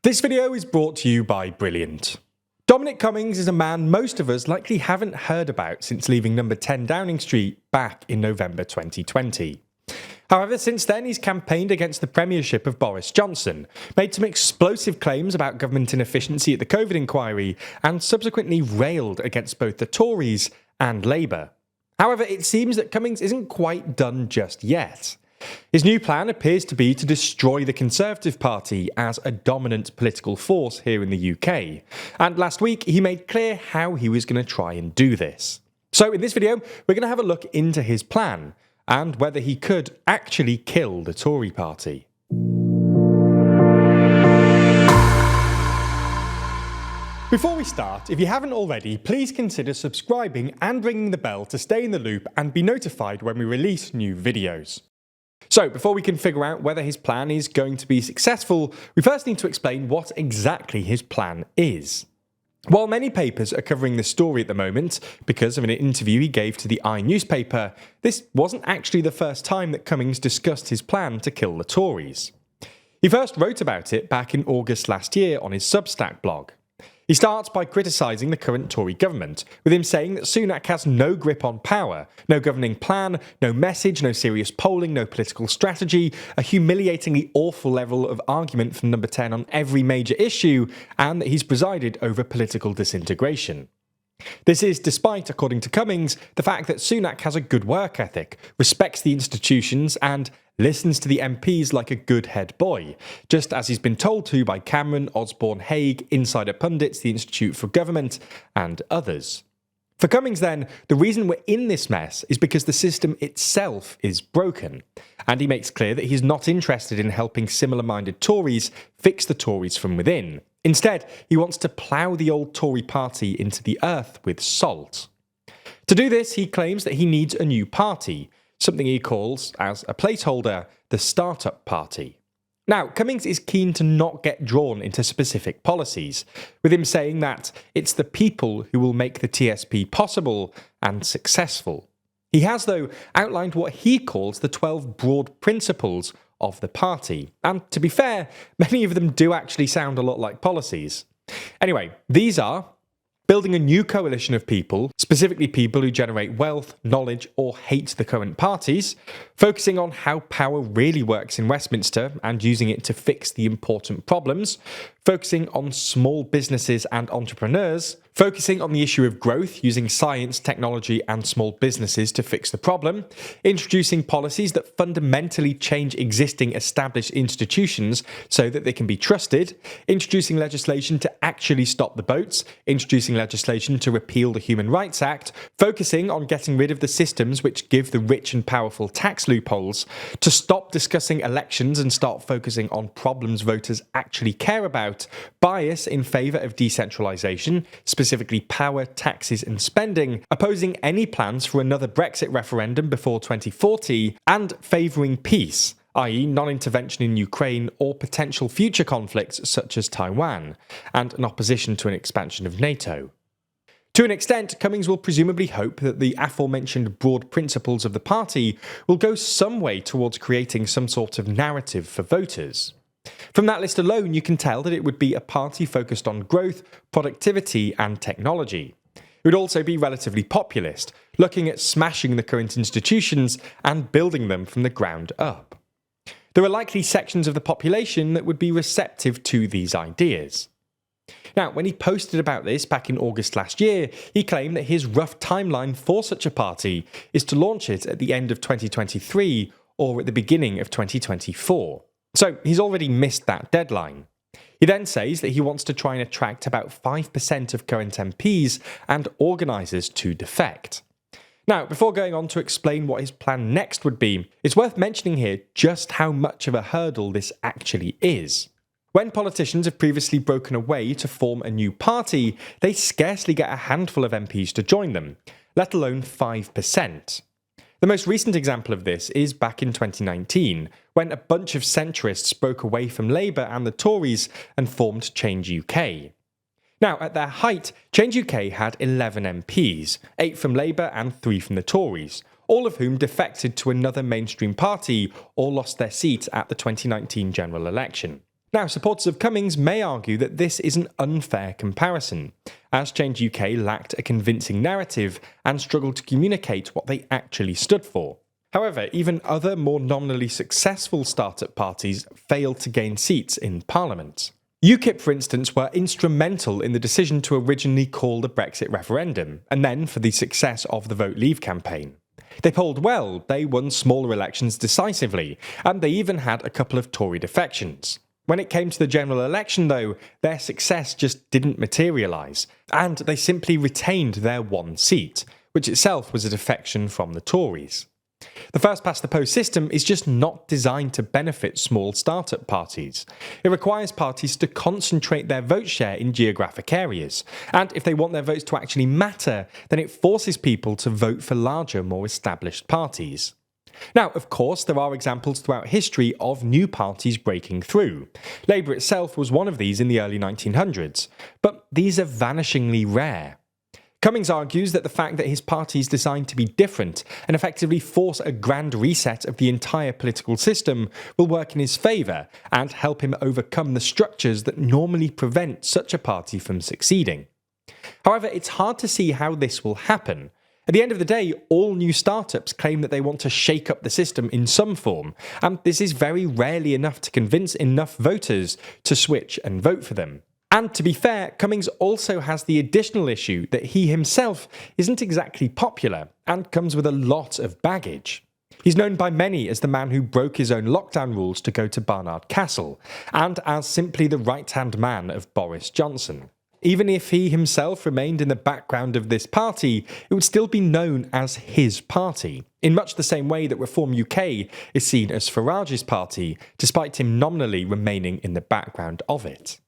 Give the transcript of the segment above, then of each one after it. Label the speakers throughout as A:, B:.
A: This video is brought to you by Brilliant. Dominic Cummings is a man most of us likely haven't heard about since leaving number 10 Downing Street back in November 2020. However, since then he's campaigned against the premiership of Boris Johnson, made some explosive claims about government inefficiency at the COVID inquiry, and subsequently railed against both the Tories and Labour. However, it seems that Cummings isn't quite done just yet. His new plan appears to be to destroy the Conservative Party as a dominant political force here in the UK, and last week he made clear how he was going to try and do this. So in this video, we're going to have a look into his plan, and whether he could actually kill the Tory party. Before we start, if you haven't already, please consider subscribing and ringing the bell to stay in the loop and be notified when we release new videos. So, before we can figure out whether his plan is going to be successful, we first need to explain what exactly his plan is. While many papers are covering this story at the moment, because of an interview he gave to the newspaper, this wasn't actually the first time that Cummings discussed his plan to kill the Tories. He first wrote about it back in August last year on his Substack blog. He starts by criticising the current Tory government, with him saying that Sunak has no grip on power, no governing plan, no message, no serious polling, no political strategy, a humiliatingly awful level of argument from number 10 on every major issue, and that he's presided over political disintegration. This is despite, according to Cummings, the fact that Sunak has a good work ethic, respects the institutions, and listens to the MPs like a good head boy, just as he's been told to by Cameron, Osborne, Haig, insider pundits, the Institute for Government, and others. For Cummings then, the reason we're in this mess is because the system itself is broken, and he makes clear that he's not interested in helping similar-minded Tories fix the Tories from within. Instead, he wants to plough the old Tory party into the earth with salt. To do this, he claims that he needs a new party, something he calls, as a placeholder, the Startup Party. Now, Cummings is keen to not get drawn into specific policies, with him saying that it's the people who will make the TSP possible and successful. He has, though, outlined what he calls the 12 broad principles of the party, and to be fair, many of them do actually sound a lot like policies. Anyway, these are building a new coalition of people, specifically people who generate wealth, knowledge, or hate the current parties, focusing on how power really works in Westminster and using it to fix the important problems, focusing on small businesses and entrepreneurs, focusing on the issue of growth using science, technology, and small businesses to fix the problem, introducing policies that fundamentally change existing established institutions so that they can be trusted, introducing legislation to actually stop the boats, introducing legislation to repeal the Human Rights Act, focusing on getting rid of the systems which give the rich and powerful tax loopholes, to stop discussing elections and start focusing on problems voters actually care about, bias in favour of decentralisation, specifically power, taxes and spending, opposing any plans for another Brexit referendum before 2040, and favouring peace, i.e. non-intervention in Ukraine or potential future conflicts such as Taiwan, and an opposition to an expansion of NATO. To an extent, Cummings will presumably hope that the aforementioned broad principles of the party will go some way towards creating some sort of narrative for voters. From that list alone, you can tell that it would be a party focused on growth, productivity, and technology. It would also be relatively populist, looking at smashing the current institutions and building them from the ground up. There are likely sections of the population that would be receptive to these ideas. Now, when he posted about this back in August last year, he claimed that his rough timeline for such a party is to launch it at the end of 2023 or at the beginning of 2024. So he's already missed that deadline. He then says that he wants to try and attract about 5% of current MPs and organisers to defect. Now, before going on to explain what his plan next would be, it's worth mentioning here just how much of a hurdle this actually is. When politicians have previously broken away to form a new party, they scarcely get a handful of MPs to join them, let alone 5%. The most recent example of this is back in 2019, when a bunch of centrists broke away from Labour and the Tories and formed Change UK. Now, at their height, Change UK had 11 MPs, 8 from Labour and 3 from the Tories, all of whom defected to another mainstream party or lost their seat at the 2019 general election. Now, supporters of Cummings may argue that this is an unfair comparison, as Change UK lacked a convincing narrative and struggled to communicate what they actually stood for. However, even other more nominally successful startup parties failed to gain seats in Parliament. UKIP, for instance, were instrumental in the decision to originally call the Brexit referendum, and then for the success of the Vote Leave campaign. They polled well, they won smaller elections decisively, and they even had a couple of Tory defections. When it came to the general election, though, their success just didn't materialise, and they simply retained their one seat, which itself was a defection from the Tories. The first-past-the-post system is just not designed to benefit small startup parties. It requires parties to concentrate their vote share in geographic areas, and if they want their votes to actually matter, then it forces people to vote for larger, more established parties. Now, of course, there are examples throughout history of new parties breaking through. Labour itself was one of these in the early 1900s, but these are vanishingly rare. Cummings argues that the fact that his party is designed to be different and effectively force a grand reset of the entire political system will work in his favour and help him overcome the structures that normally prevent such a party from succeeding. However, it's hard to see how this will happen. At the end of the day, all new startups claim that they want to shake up the system in some form, and this is very rarely enough to convince enough voters to switch and vote for them. And to be fair, Cummings also has the additional issue that he himself isn't exactly popular and comes with a lot of baggage. He's known by many as the man who broke his own lockdown rules to go to Barnard Castle, and as simply the right-hand man of Boris Johnson. Even if he himself remained in the background of this party, it would still be known as his party, in much the same way that Reform UK is seen as Farage's party, despite him nominally remaining in the background of it.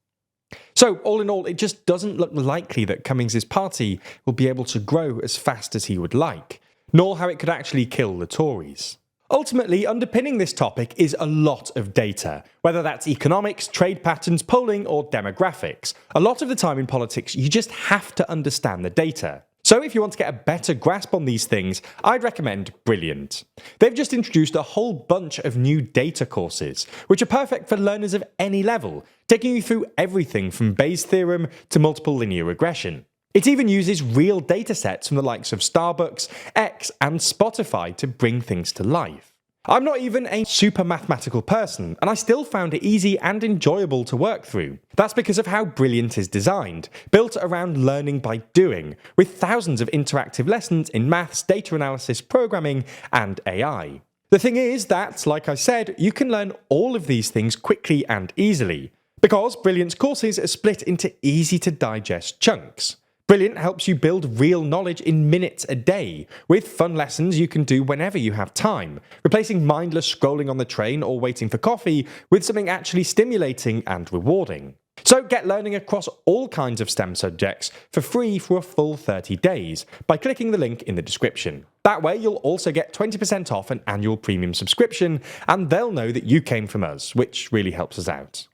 A: So, all in all, it just doesn't look likely that Cummings' party will be able to grow as fast as he would like, nor how it could actually kill the Tories. Ultimately, underpinning this topic is a lot of data, whether that's economics, trade patterns, polling, or demographics. A lot of the time in politics, you just have to understand the data. So if you want to get a better grasp on these things, I'd recommend Brilliant. They've just introduced a whole bunch of new data courses, which are perfect for learners of any level, taking you through everything from Bayes' theorem to multiple linear regression. It even uses real datasets from the likes of Starbucks, X, and Spotify to bring things to life. I'm not even a super mathematical person, and I still found it easy and enjoyable to work through. That's because of how Brilliant is designed, built around learning by doing, with thousands of interactive lessons in maths, data analysis, programming, and AI. The thing is that, like I said, you can learn all of these things quickly and easily, because Brilliant's courses are split into easy-to-digest chunks. Brilliant helps you build real knowledge in minutes a day, with fun lessons you can do whenever you have time, replacing mindless scrolling on the train or waiting for coffee with something actually stimulating and rewarding. So get learning across all kinds of STEM subjects for free for a full 30 days by clicking the link in the description. That way you'll also get 20% off an annual premium subscription, and they'll know that you came from us, which really helps us out.